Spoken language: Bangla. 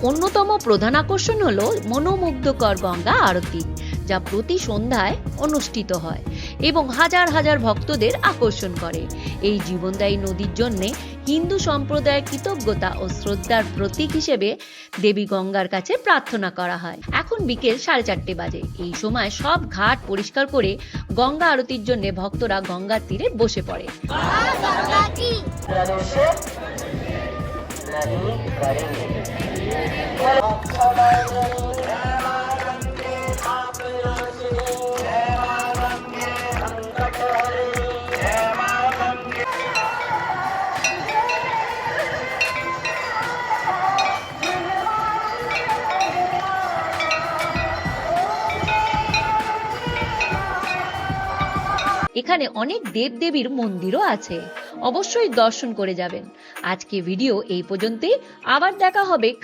অন্যতম প্রধান আকর্ষণ হলো মনোমুগ্ধকর গঙ্গা আরতি, যা প্রতি সন্ধ্যায় অনুষ্ঠিত হয় এবং হাজার হাজার ভক্তদের আকর্ষণ করে। এই জীবনদায়ী নদীর জন্য হিন্দু সম্প্রদায়ের কৃতজ্ঞতা ও শ্রদ্ধার প্রতীক হিসেবে দেবী গঙ্গার কাছে প্রার্থনা করা হয়। এখন বিকেল 4:30 বাজে। এই সময় সব ঘাট পরিষ্কার করে গঙ্গা আরতির জন্য ভক্তরা গঙ্গার তীরে বসে পড়ে। এখানে অনেক দেবদেবীর মন্দিরও আছে, অবশ্যই দর্শন করে যাবেন। আজকে ভিডিও এই পর্যন্তই, আবার দেখা হবে কাল।